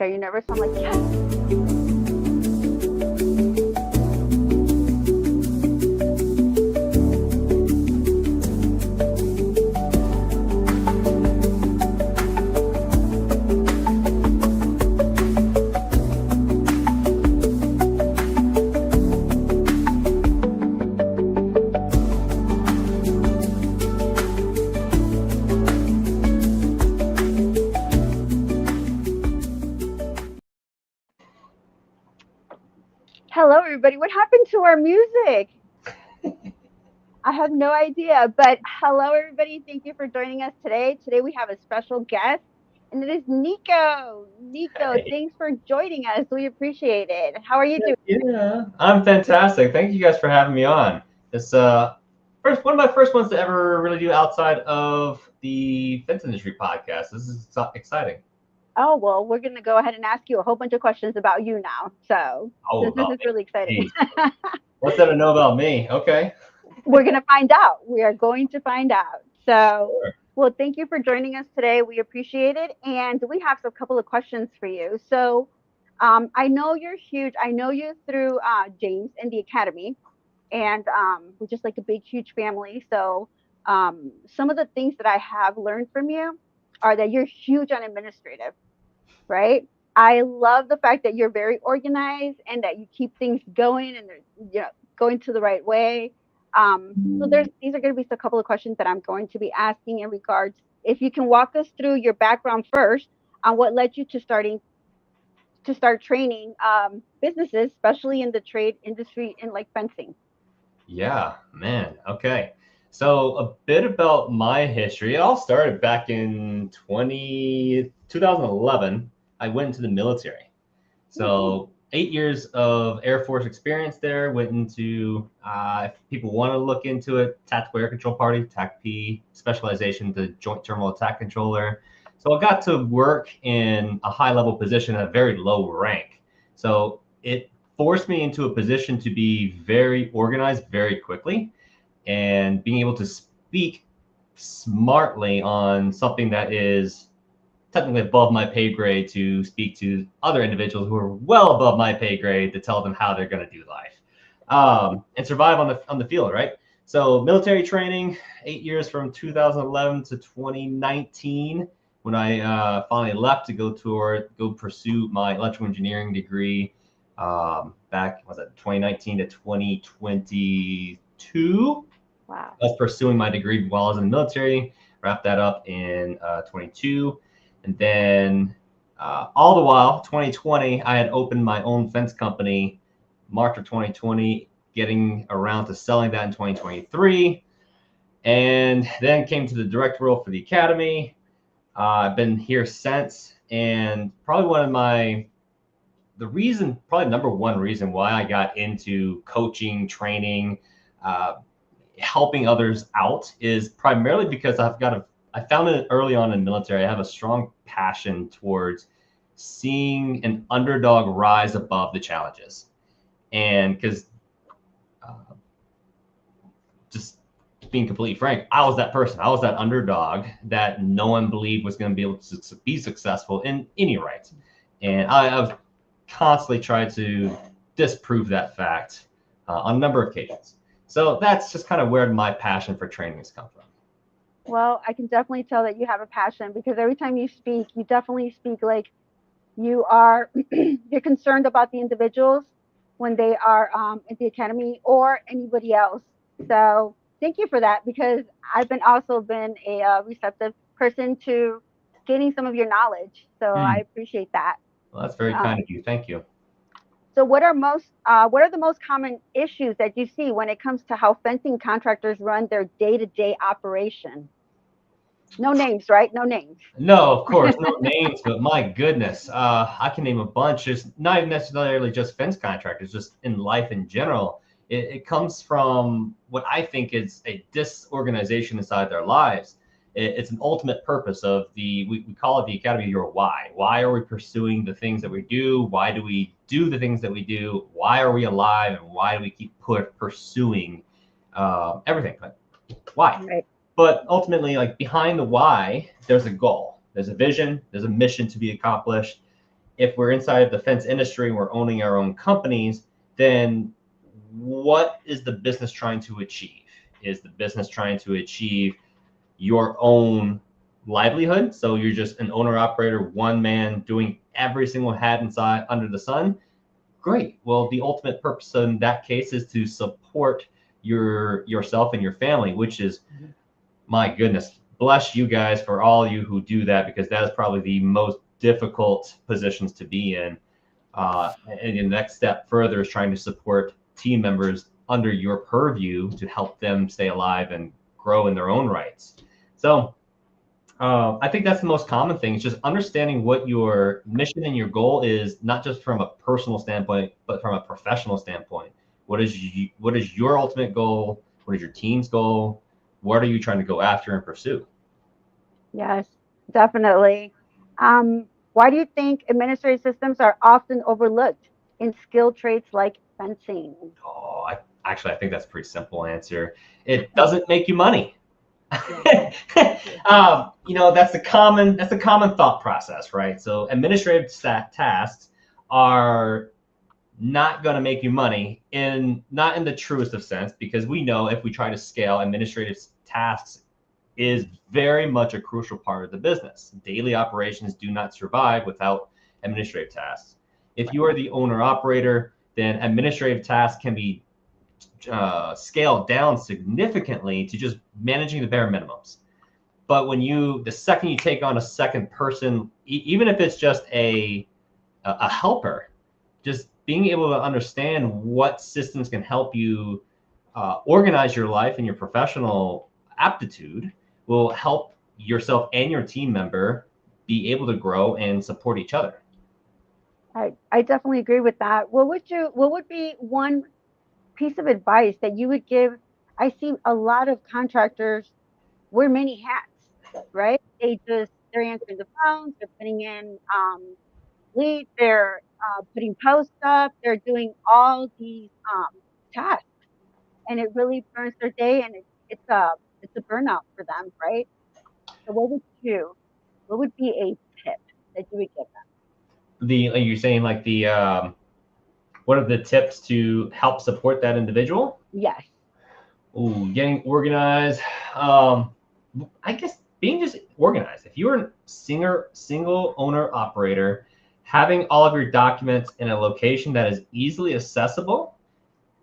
Are you nervous? I'm like, yes. Hello, everybody. What happened to our music? I have no idea. But hello, everybody. Thank you for joining us today. Today we have a special guest, and it is Nico. Nico, Hey. thanks for joining us. We appreciate it. How are you doing? Yeah, I'm fantastic. Thank you guys for having me on. It's first one of my first ones to ever really do outside of the fence industry podcast. This is exciting. Oh, well, we're going to go ahead and ask you a whole bunch of questions about you now. So, Oh, since this about is me. really exciting, Jeez. What's there to know about me? Okay. we're going to find out. We are going to find out. So, Sure. well, thank you for joining us today. We appreciate it. And we have a couple of questions for you. So, I know you're huge. I know you through James and the Academy, and we're just like a big, huge family. So, some of the things that I have learned from you are that you're huge on administrative, right? I love the fact that you're very organized and that you keep things going and they're going to the right way. So there's these are going to be a couple of questions that I'm going to be asking in regards. If you can walk us through your background first on what led you to start training businesses, especially in the trade industry in like fencing. Yeah, man. Okay. So a bit about my history. It all started back in 2011. I went into the military. Mhm. So 8 years of Air Force experience there. Went into, if people want to look into it, Tactical Air Control Party, TACP, specialization to Joint Terminal Attack Controller. So I got to work in a high level position at a very low rank. So it forced me into a position to be very organized very quickly and being able to speak smartly on something that is technically above my pay grade to speak to other individuals who are well above my pay grade to tell them how they're going to do life and survive on the field, right? So military training, 8 years from 2011 to 2019, when I finally left to go pursue my electrical engineering degree. Back was it 2019 to 2022. Wow. I was pursuing my degree while I was in the military. Wrapped that up in 22. And then all the while, 2020, I had opened my own fence company, March of 2020, getting around to selling that in 2023. And then came to the direct role for the Academy. I've been here since. And probably probably number one reason why I got into coaching, training, uh, helping others out is primarily because I found it early on in the military. I have a strong passion towards seeing an underdog rise above the challenges. And because uh, just being completely frank, I was that person. I was that underdog that no one believed was going to be able to be successful in any right. And I've constantly tried to disprove that fact on a number of occasions. So that's just kind of where my passion for training has come from. Well, I can definitely tell that you have a passion because every time you speak, you definitely speak like you are you're concerned about the individuals when they are at the academy or anybody else. So thank you for that because I've been also been a receptive person to gaining some of your knowledge. So I Hmm. appreciate that. Well, that's very kind Um, of you. Thank you. so what are the most common issues that you see when it comes to how fencing contractors run their day-to-day operation? No names, right? No names. No, of course, no names, but my goodness, I can name a bunch. It's not even necessarily just fence contractors, just in life in general. It comes from what I think is a disorganization inside their lives. It's an ultimate purpose of we call it the Academy of Your Why. Why are we pursuing the things that we do? Why do we do the things that we do? Why are we alive? And why do we keep pursuing everything? Like, why? Right. But ultimately, like behind the why, there's a goal, there's a vision, there's a mission to be accomplished. if we're inside of the fence industry and we're owning our own companies, then what is the business trying to achieve? Is the business trying to achieve your own livelihood? So you're just an owner operator, one man doing every single hat inside under the sun? Great. Well, the ultimate purpose in that case is to support yourself and your family, which is, my goodness, bless you guys for all you who do that, because that is probably the most difficult positions to be in. And the next step further is trying to support team members under your purview to help them stay alive and grow in their own rights. So I think that's the most common thing. It's just understanding what your mission and your goal is, not just from a personal standpoint, but from a professional standpoint. What is your ultimate goal? What is your team's goal? What are you trying to go after and pursue? Yes, definitely. Why do you think administrative systems are often overlooked in skilled trades like fencing? Oh, I think that's a pretty simple answer. It doesn't make you money. That's a common thought process, right? So administrative tasks are not going to make you money, not in the truest of sense, because we know if we try to scale, administrative tasks is very much a crucial part of the business. Daily operations do not survive without administrative tasks. If you are the owner operator, then administrative tasks can be scaled down significantly to just managing the bare minimums. But the second you take on a second person, even if it's just a helper, just being able to understand what systems can help you organize your life and your professional aptitude will help yourself and your team member be able to grow and support each other. I definitely agree with that. What would be one piece of advice that you would give? I see a lot of contractors wear many hats, right? They're answering the phones, they're putting in leads, they're putting posts up, they're doing all these tasks, and it really burns their day, and it's a burnout for them, right? So what would be a tip that you would give them? Are you saying like what are the tips to help support that individual? Yes. Ooh, getting organized. I guess being just organized. If you're a single owner operator, having all of your documents in a location that is easily accessible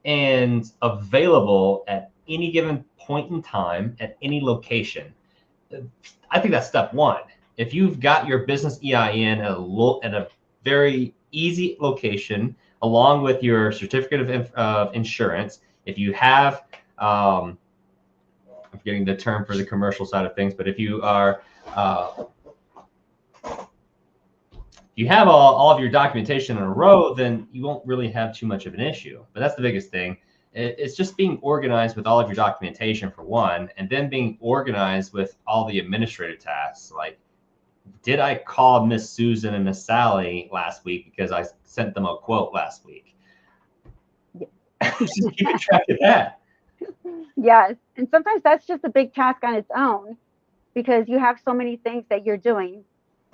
and available at any given point in time at any location, I think that's step one. If you've got your business EIN at a very easy location, along with your certificate of insurance, if you have, I'm forgetting the term for the commercial side of things, but if you are, you have all of your documentation in a row, then you won't really have too much of an issue. But that's the biggest thing. It's just being organized with all of your documentation for one, and then being organized with all the administrative tasks. Like, did I call Miss Susan and Miss Sally last week because I sent them a quote last week? Just keeping track of that. Yes, and sometimes that's just a big task on its own because you have so many things that you're doing.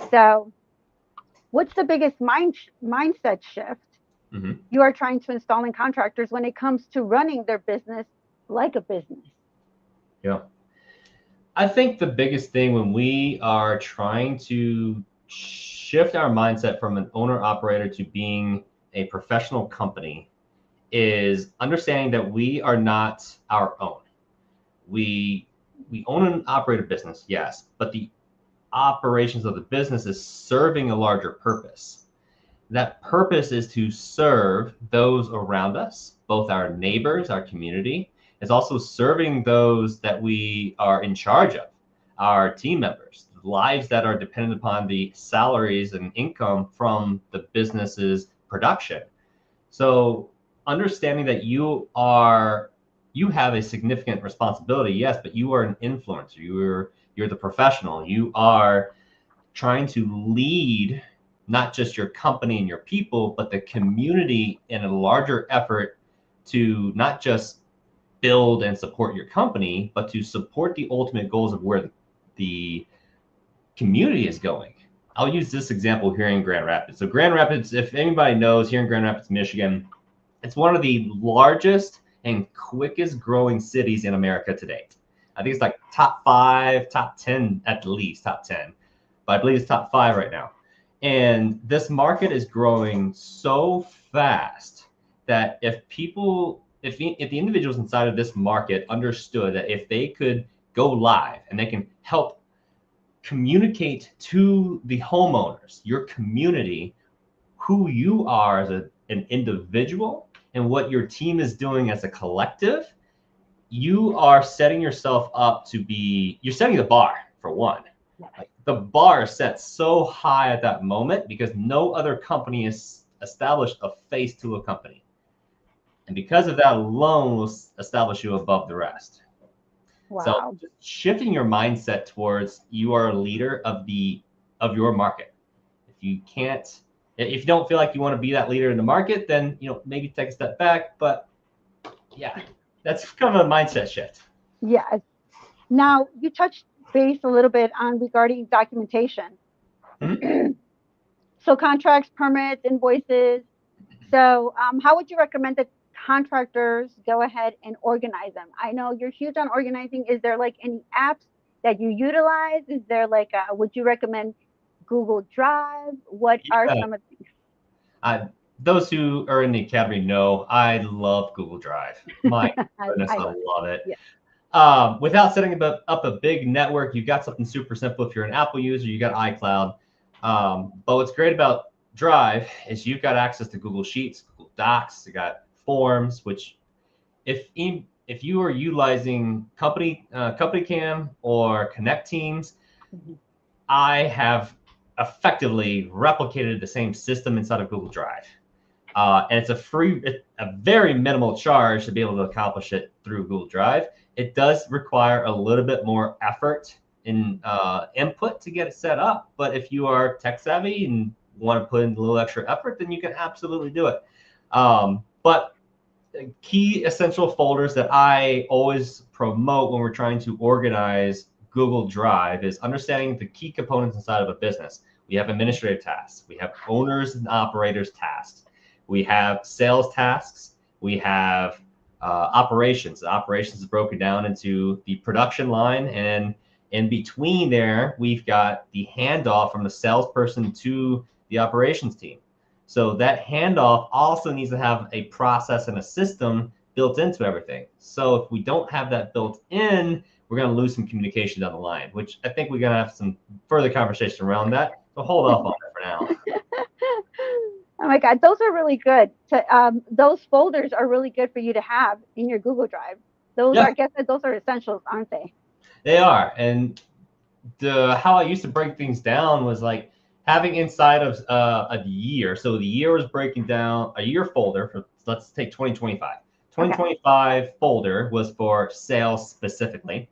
So, what's the biggest mindset shift you are trying to install in contractors when it comes to running their business like a business? Yeah. I think the biggest thing when we are trying to shift our mindset from an owner operator to being a professional company is understanding that we are not our own. We own and operate a business, yes, but the operations of the business is serving a larger purpose. That purpose is to serve those around us, both our neighbors, our community. It's also serving those that we are in charge of, our team members, lives that are dependent upon the salaries and income from the business's production. So understanding that you have a significant responsibility, yes, but you are an influencer. You're the professional. You are trying to lead not just your company and your people, but the community in a larger effort to not just build and support your company, but to support the ultimate goals of where the community is going. I'll use this example here in Grand Rapids. So Grand Rapids, if anybody knows, here in Grand Rapids, Michigan, it's one of the largest and quickest growing cities in America to date. I think it's like top 5, top 10 at least, top 10. But I believe it's top 5 right now. And this market is growing so fast that if the individuals inside of this market understood that if they could go live and they can help communicate to the homeowners, your community, who you are as an individual and what your team is doing as a collective, you are setting yourself up you're setting the bar for one. Like, the bar is set so high at that moment because no other company has established a face to a company. And because of that alone will establish you above the rest. Wow. So shifting your mindset towards you are a leader of your market. If you don't feel like you want to be that leader in the market, then maybe take a step back. But yeah, that's kind of a mindset shift. Yes. Now you touched base a little bit on regarding documentation. Mm-hmm. So contracts, permits, invoices. So how would you recommend that contractors go ahead and organize them? I know you're huge on organizing. Is there like any apps that you utilize? Is there like would you recommend Google Drive? What are some of these? Those who are in the academy know I love Google Drive. My goodness, I love it. Yeah. Without setting up a big network, you've got something super simple. If you're an Apple user, you got iCloud. But what's great about Drive is you've got access to Google Sheets, Google Docs. You got Forms, which if you are utilizing Company Cam or Connect Teams, I have effectively replicated the same system inside of Google Drive. And it's a very minimal charge to be able to accomplish it through Google Drive. It does require a little bit more effort in input to get it set up. But if you are tech savvy and want to put in a little extra effort, then you can absolutely do it. But key essential folders that I always promote when we're trying to organize Google Drive is understanding the key components inside of a business. We have administrative tasks. We have owners and operators tasks. We have sales tasks. We have operations. The operations is broken down into the production line, and in between there, we've got the handoff from the salesperson to the operations team. So that handoff also needs to have a process and a system built into everything. So if we don't have that built in, we're going to lose some communication down the line, which I think we're going to have some further conversation around that. So hold off on it for now. Oh my God, those are really good. Those folders are really good for you to have in your Google Drive. Those are, I guess those are essentials, aren't they? They are. And how I used to break things down was like having inside of a year. So the year was breaking down a year folder for, let's take 2025. 2025 folder was for sales specifically.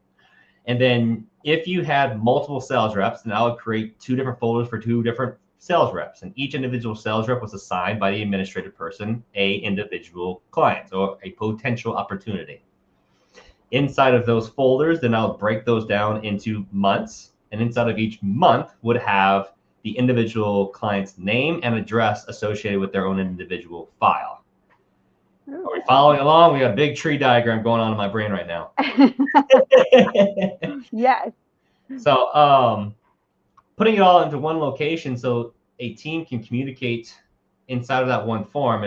And then if you had multiple sales reps, then I would create 2 different folders for 2 different sales reps. And each individual sales rep was assigned by the administrative person a individual client or a potential opportunity. Inside of those folders, then I'll break those down into months. And inside of each month would have the individual client's name and address associated with their own individual file. Are we following along? We got a big tree diagram going on in my brain right now. Yes. So putting it all into one location so a team can communicate inside of that one form.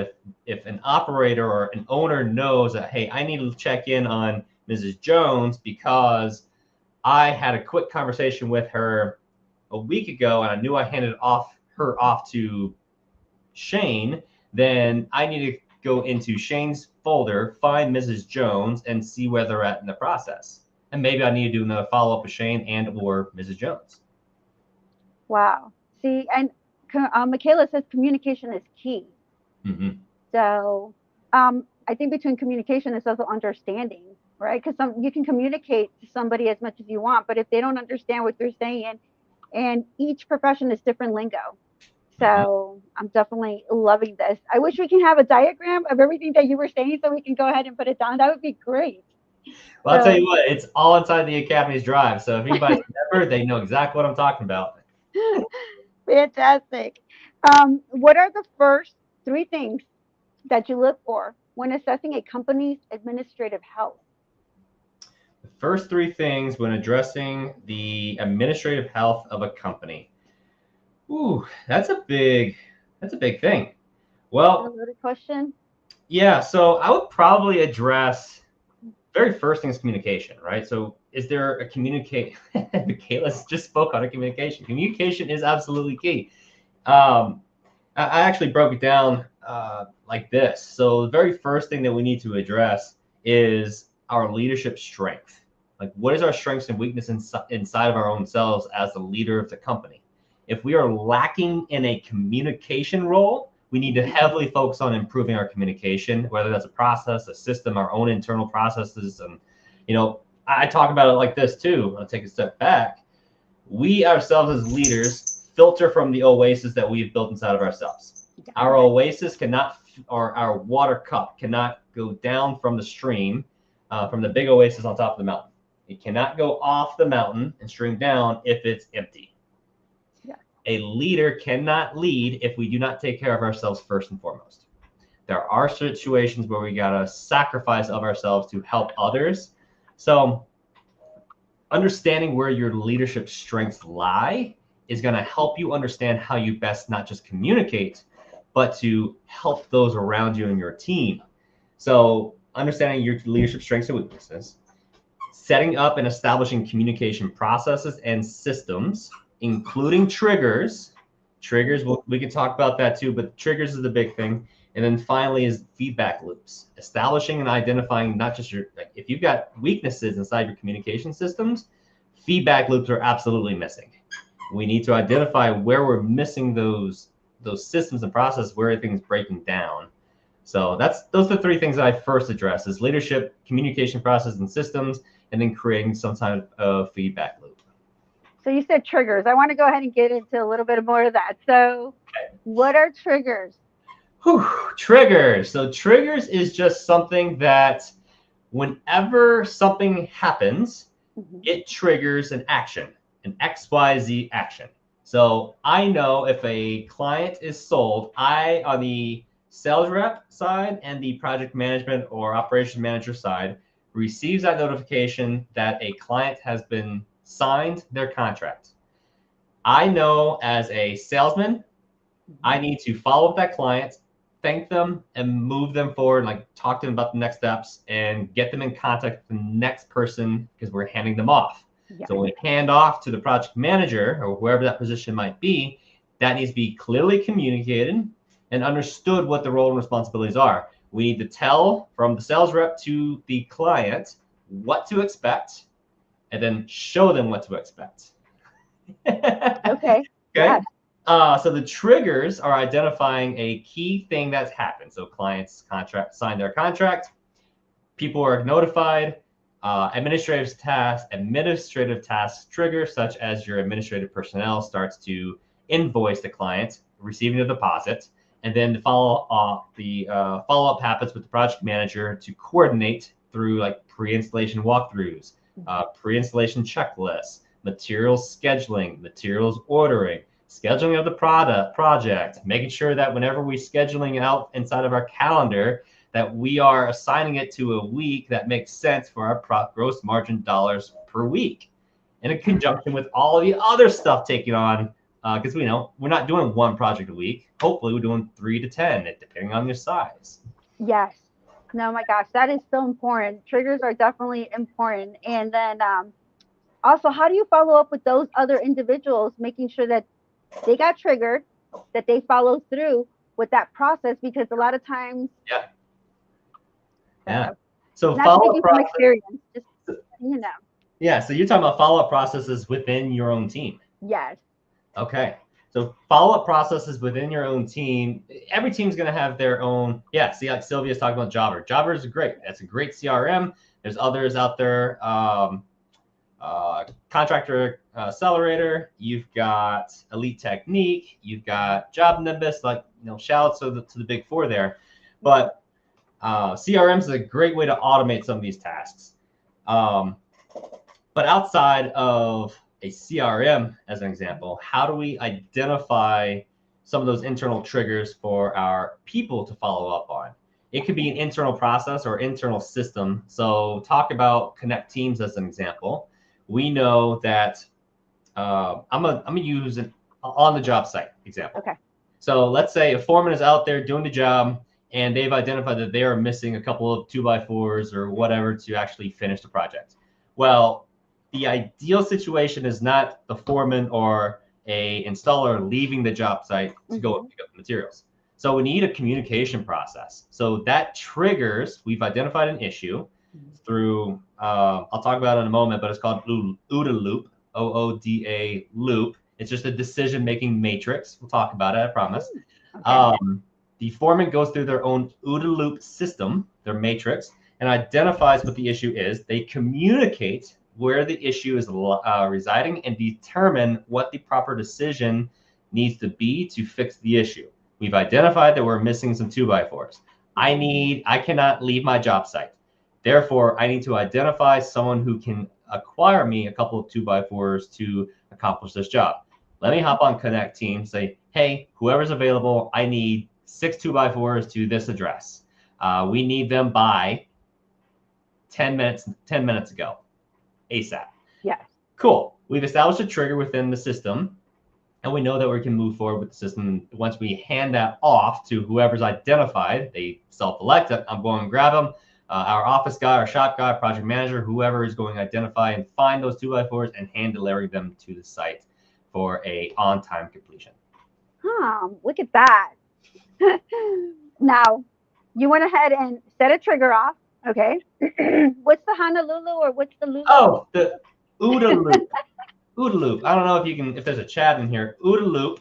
If an operator or an owner knows that, hey, I need to check in on Mrs. Jones because I had a quick conversation with her a week ago and I knew I handed her off to Shane, then I need to go into Shane's folder, find Mrs. Jones, and see where they're at in the process. And maybe I need to do another follow-up with Shane and or Mrs. Jones. Wow. See, and Michaela says communication is key. Mm-hmm. So I think between communication is also understanding, right? Because you can communicate to somebody as much as you want, but if they don't understand what you're saying, and each profession is different lingo. So I'm definitely loving this. I wish we can have a diagram of everything that you were saying so we can go ahead and put it down. That would be great. Well, I'll tell you what, it's all inside the Academy's Drive. So if anybody's a member, they know exactly what I'm talking about. Fantastic. What are the first three things that you look for when assessing a company's administrative health? The first three things when addressing the administrative health of a company. Ooh, that's a big thing. Is it a Well, loaded question? yeah, so I would probably address very first thing is communication, right? So is there a communicate? Michaela just spoke on a communication. Communication is absolutely key. Um, I actually broke it down like this. So the very first thing that we need to address is our leadership strength. Like, what is our strengths and weakness inside of our own selves as the leader of the company? If we are lacking in a communication role, we need to heavily focus on improving our communication, whether that's a process, a system, our own internal processes. And, I talk about it like this too. I'll take a step back. We ourselves as leaders filter from the oasis that we've built inside of ourselves. Our oasis cannot, or our water cup cannot go down from the stream, from the big oasis on top of the mountain. It cannot go off the mountain and stream down if it's empty. Yeah. A leader cannot lead if we do not take care of ourselves first and foremost. There are situations where we gotta sacrifice of ourselves to help others. So understanding where your leadership strengths lie is going to help you understand how you best not just communicate, but to help those around you and your team. So understanding your leadership strengths and weaknesses, setting up and establishing communication processes and systems, including triggers. Triggers, we can talk about that too, but triggers is the big thing. And then finally is feedback loops, establishing and identifying not just if you've got weaknesses inside your communication systems, feedback loops are absolutely missing. We need to identify where we're missing those systems and processes, where everything's breaking down. So those are the three things that I first address: is leadership, communication process and systems, and then creating some type of feedback loop. So you said triggers. I want to go ahead and get into a little bit more of that. So what are triggers? Whew, triggers. So triggers is just something that whenever something happens, it triggers an action, an XYZ action. So I know if a client is sold, I, on the sales rep side and the project management or operation manager side, receives that notification that a client has been signed their contract. I know as a salesman, I need to follow up that client, thank them, and move them forward, like talk to them about the next steps and get them in contact with the next person because we're handing them off. Yeah. So when we hand off to the project manager or whoever that position might be, that needs to be clearly communicated and understood what the role and responsibilities are. We need to tell from the sales rep to the client what to expect and then show them what to expect. Okay. Okay. So the triggers are identifying a key thing that's happened. So clients sign their contract, people are notified, administrative tasks trigger, such as your administrative personnel starts to invoice the client, receiving a deposit, and then the follow-up happens with the project manager to coordinate through like pre-installation walkthroughs, pre-installation checklists, materials scheduling, materials ordering, scheduling of the project, making sure that whenever we're scheduling out inside of our calendar, that we are assigning it to a week that makes sense for our gross margin dollars per week, in conjunction with all of the other stuff taken on, because we're not doing one project a week. Hopefully, we're doing 3 to 10, depending on your size. Yes. No, my gosh, that is so important. Triggers are definitely important. And then also, how do you follow up with those other individuals, making sure that they got triggered, that they follow through with that process? Because a lot of times, So not follow-up speaking from process, experience, just Yeah, so you're talking about follow-up processes within your own team. Yes. Okay. So follow-up processes within your own team. Every team's going to have their own. Yeah. See, like Sylvia's talking about Jobber. Jobber is great. That's a great CRM. There's others out there. Contractor Accelerator. You've got Elite Technique. You've got Job Nimbus. Like, shout out to the big four there. But CRMs is a great way to automate some of these tasks. But outside of a CRM as an example, how do we identify some of those internal triggers for our people to follow up on? It could be an internal process or internal system. So talk about Connect Teams as an example. We know that I'm gonna use an on the job site example. Okay. So let's say a foreman is out there doing the job and they've identified that they are missing a couple of 2x4s or whatever to actually finish the project. Well, the ideal situation is not the foreman or a installer leaving the job site to go pick up the materials. So we need a communication process. So that triggers, we've identified an issue through, I'll talk about it in a moment, but it's called OODA loop, OODA loop. It's just a decision-making matrix. We'll talk about it, I promise. Okay. The foreman goes through their own OODA loop system, their matrix, and identifies what the issue is. They communicate where the issue is residing and determine what the proper decision needs to be to fix the issue. We've identified that we're missing some 2x4s. I cannot leave my job site. Therefore, I need to identify someone who can acquire me a couple of 2x4s to accomplish this job. Let me hop on Connect Teams, say, hey, whoever's available, I need 6 2x4s to this address. We need them by 10 minutes ago, ASAP. Yes. Cool. We've established a trigger within the system, and we know that we can move forward with the system. Once we hand that off to whoever's identified, they self-elect it. I'm going to grab them. Our office guy, our shop guy, project manager, whoever is going to identify and find those 2x4s and hand deliver them to the site for a on-time completion. Look at that. Now, you went ahead and set a trigger off. Okay. What's the Honolulu or what's the loop? Oh, the OODA loop. OODA loop. I don't know if there's a chat in here. OODA loop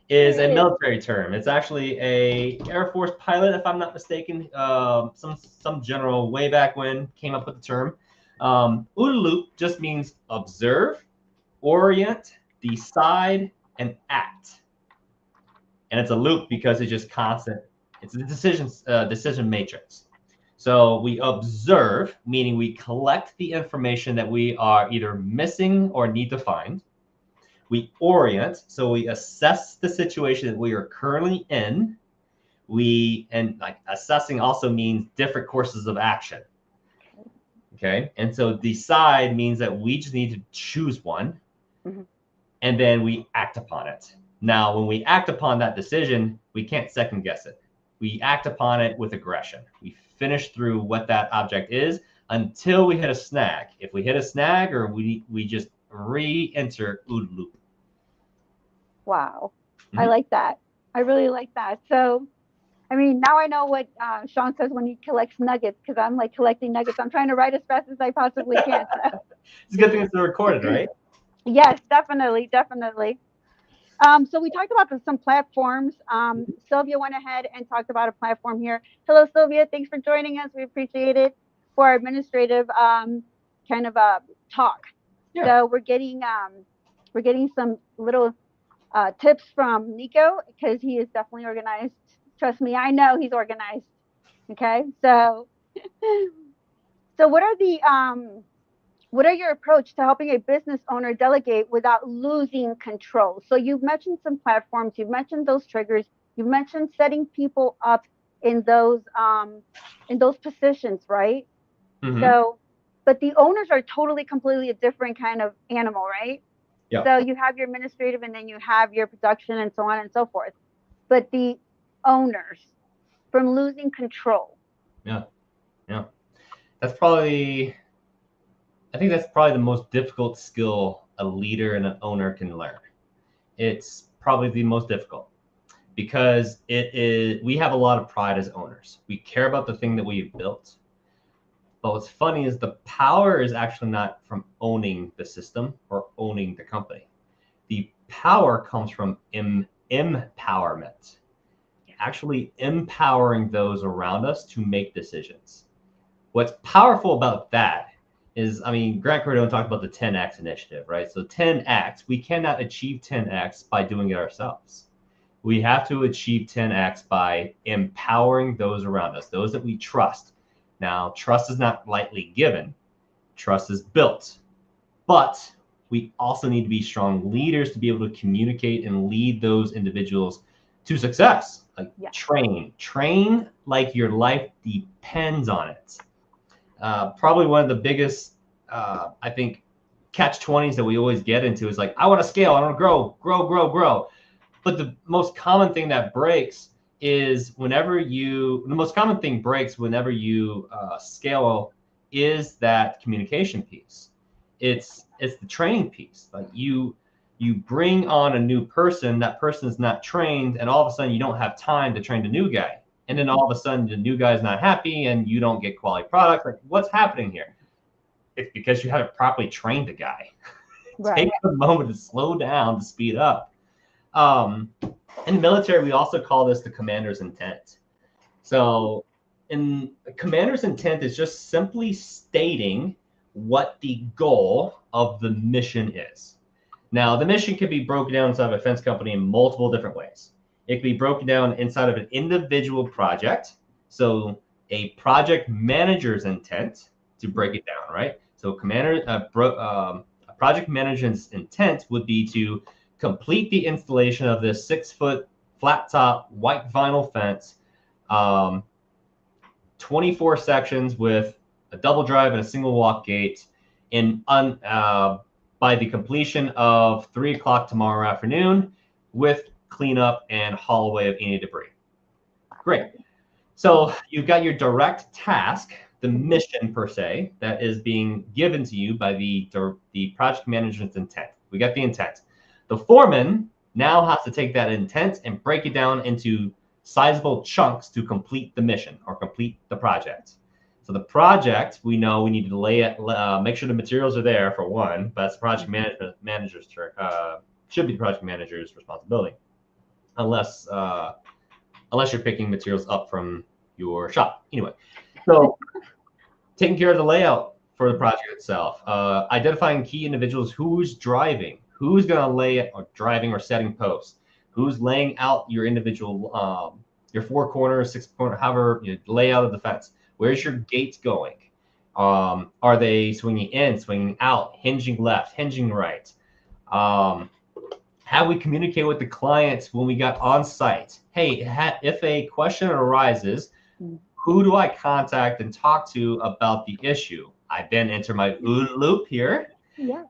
is a military term. It's actually a Air Force pilot, if I'm not mistaken. Some general way back when came up with the term. OODA loop just means observe, orient, decide, and act. And it's a loop because it's just constant. It's a decision matrix. So we observe, meaning we collect the information that we are either missing or need to find. We orient, so we assess the situation that we are currently in. Assessing also means different courses of action. Okay, and so decide means that we just need to choose one, and then we act upon it. Now, when we act upon that decision, we can't second guess it. We act upon it with aggression. We finish through what that object is until we hit a snag. If we hit a snag, or we just re-enter OODA loop. Wow. I like that. I really like that. So, I mean, now I know what Sean says when he collects nuggets, because I'm like collecting nuggets. I'm trying to write as fast as I possibly can. So. It's a good thing it's recorded, right? Yes, definitely. Definitely. So we talked about some platforms. Sylvia went ahead and talked about a platform here. Hello, Sylvia. Thanks for joining us. We appreciate it for our administrative kind of talk. Yeah. So we're getting some little tips from Nico, because he is definitely organized. Trust me, I know he's organized. Okay, so what are your approach to helping a business owner delegate without losing control? So you've mentioned some platforms, you've mentioned those triggers, you've mentioned setting people up in those positions, right? So, but the owners are completely a different kind of animal, right? Yeah. So you have your administrative, and then you have your production, and so on and so forth. But the owners, from losing control. Yeah. I think that's probably the most difficult skill a leader and an owner can learn. It's probably the most difficult because we have a lot of pride as owners. We care about the thing that we've built. But what's funny is the power is actually not from owning the system or owning the company. The power comes from empowerment, actually empowering those around us to make decisions. What's powerful about that is, Grant Cardone talked about the 10X initiative, right? So 10X, we cannot achieve 10X by doing it ourselves. We have to achieve 10X by empowering those around us, those that we trust. Now, trust is not lightly given. Trust is built. But we also need to be strong leaders to be able to communicate and lead those individuals to success. Like train like your life depends on it. Probably one of the biggest, I think, catch-20s that we always get into is like, I want to scale, I want to grow. But the most common thing that breaks is the most common thing breaks whenever you scale is that communication piece. It's the training piece. Like you bring on a new person, that person is not trained, and all of a sudden you don't have time to train the new guy. And then all of a sudden the new guy's not happy and you don't get quality product. Like, what's happening here? It's because you haven't properly trained the guy. Right. Take a moment to slow down, to speed up. In the military, we also call this the commander's intent. So in commander's intent is just simply stating what the goal of the mission is. Now, the mission can be broken down inside of a defense company in multiple different ways. It can be broken down inside of an individual project. So a project manager's intent, to break it down, right? So a project manager's intent would be to complete the installation of this 6-foot flat top white vinyl fence, 24 sections with a double drive and a single walk gate by the completion of 3 o'clock tomorrow afternoon, with cleanup and haul away of any debris. Great. So you've got your direct task, the mission per se, that is being given to you by the project management's intent. We got the intent. The foreman now has to take that intent and break it down into sizable chunks to complete the mission or complete the project. So the project, we know we need to lay it, make sure the materials are there for one, but that's the project manager's should be the project manager's responsibility, unless you're picking materials up from your shop. Anyway, so taking care of the layout for the project itself, identifying key individuals, who's driving, who's going to lay it, or driving or setting posts, who's laying out your individual, your 4 corners, 6 corners, however, layout of the fence. Where's your gates going? Are they swinging in, swinging out, hinging left, hinging right? How we communicate with the clients when we got on site. Hey, if a question arises, who do I contact and talk to about the issue? I then enter my OODA loop here. Yeah.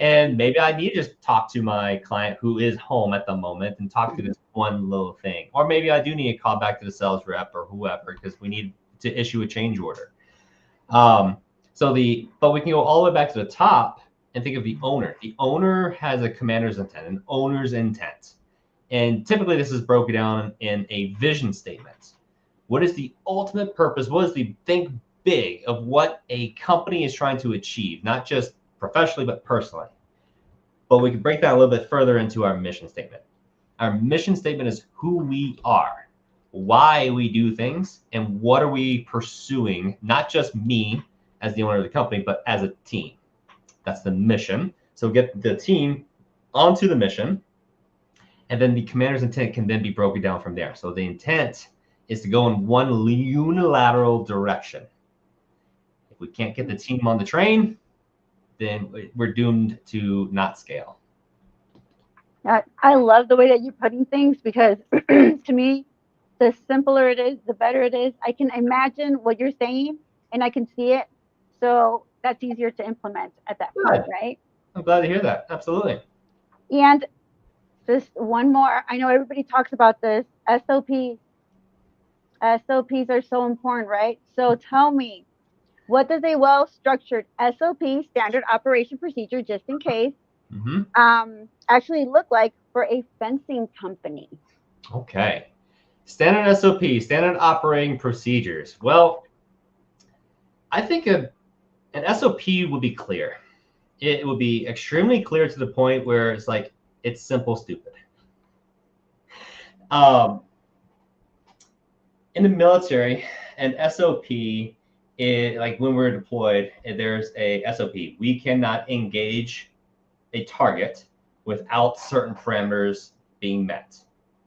And maybe I need to just talk to my client who is home at the moment and talk to this one little thing. Or maybe I do need to call back to the sales rep or whoever because we need to issue a change order. But we can go all the way back to the top and think of the owner. The owner has a commander's intent, an owner's intent. And typically this is broken down in a vision statement. What is the ultimate purpose? What is the think big of what a company is trying to achieve, not just professionally, but personally? But we can break that a little bit further into our mission statement. Our mission statement is who we are, why we do things, and what are we pursuing, not just me as the owner of the company, but as a team. That's the mission. So get the team onto the mission, and then the commander's intent can then be broken down from there. So the intent is to go in one unilateral direction. If we can't get the team on the train, then we're doomed to not scale. I love the way that you're putting things because to me, the simpler it is, the better it is. I can imagine what you're saying and I can see it. So that's easier to implement at that point, right? I'm glad to hear that. Absolutely. And just one more, I know everybody talks about this, SOP. SOPs are so important, right? So tell me, what does a well-structured SOP, standard operation procedure, just in case, actually look like for a fencing company? Okay. Standard SOP, standard operating procedures. Well, I think an SOP would be clear. It would be extremely clear to the point where it's like, it's simple, stupid. In the military, an SOP is like when we're deployed, there's a SOP. We cannot engage a target without certain parameters being met,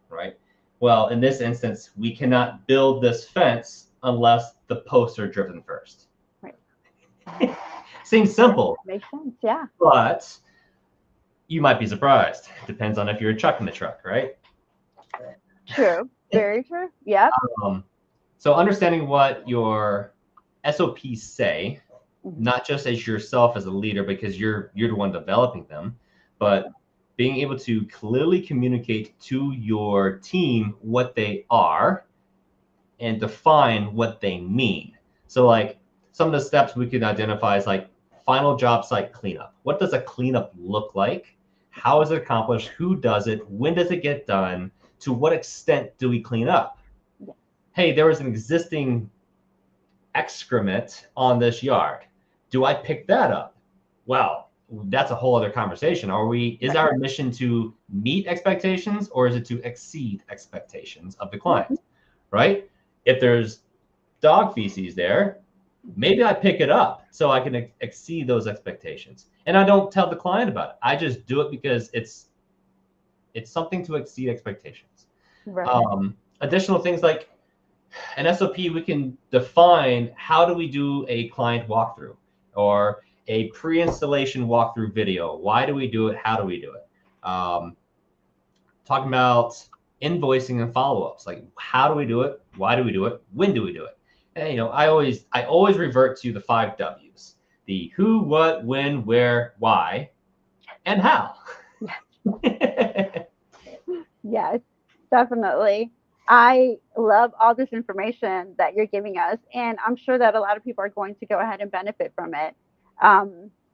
right? Well, in this instance, we cannot build this fence unless the posts are driven first. Right. Seems simple, Makes sense. Yeah. but you might be surprised. Depends on if you're chucking the truck, right? True. Very true. Yep. So understanding what your SOPs say, not just as yourself as a leader, because you're the one developing them, but being able to clearly communicate to your team what they are and define what they mean. So like some of the steps we can identify is like final job site cleanup. What does a cleanup look like? How is it accomplished? Who does it? When does it get done? To what extent do we clean up? Yeah. Hey, there was an existing excrement on this yard. Do I pick that up? Well, that's a whole other conversation. Is our mission to meet expectations or is it to exceed expectations of the client? Right? If there's dog feces there, maybe I pick it up so I can exceed those expectations. And I don't tell the client about it. I just do it because it's something to exceed expectations. Right. Additional things like an SOP, we can define how do we do a client walkthrough or a pre-installation walkthrough video. Why do we do it? How do we do it? Talking about invoicing and follow-ups, like how do we do it? Why do we do it? When do we do it? And, I always revert to the 5 W's: the who, what, when, where, why, and how. Yes, definitely. I love all this information that you're giving us, and I'm sure that a lot of people are going to go ahead and benefit from it.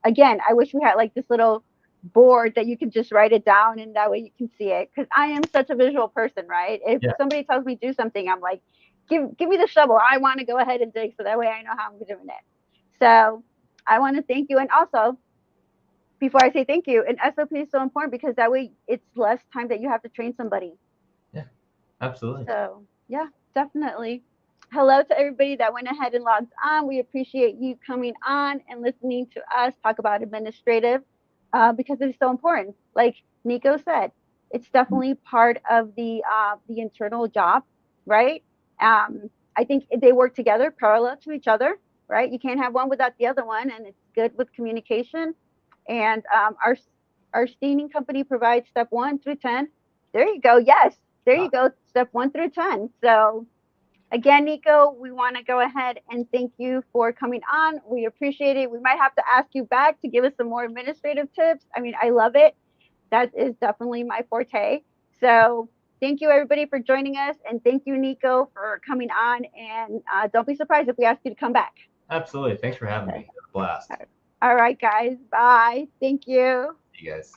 Again, I wish we had like this little board that you could just write it down and that way you can see it. Because I am such a visual person, right? If somebody tells me do something, I'm like, give me the shovel. I want to go ahead and dig so that way I know how I'm doing it. So I want to thank you. And also, before I say thank you, an SOP is so important because that way it's less time that you have to train somebody. Yeah, absolutely. So yeah, definitely. Hello to everybody that went ahead and logged on. We appreciate you coming on and listening to us talk about administrative because it's so important. Like Nico said, it's definitely part of the internal job, right? I think they work together, parallel to each other, right? You can't have one without the other one, and it's good with communication. And our staining company provides step 1 through 10. There you go. Yes, there you go. Step 1 through 10. So again, Nico, we want to go ahead and thank you for coming on. We appreciate it. We might have to ask you back to give us some more administrative tips. I mean, I love it. That is definitely my forte. So thank you, everybody, for joining us. And thank you, Nico, for coming on. And don't be surprised if we ask you to come back. Absolutely. Thanks for having me. Blast. All right, guys. Bye. Thank you. You guys.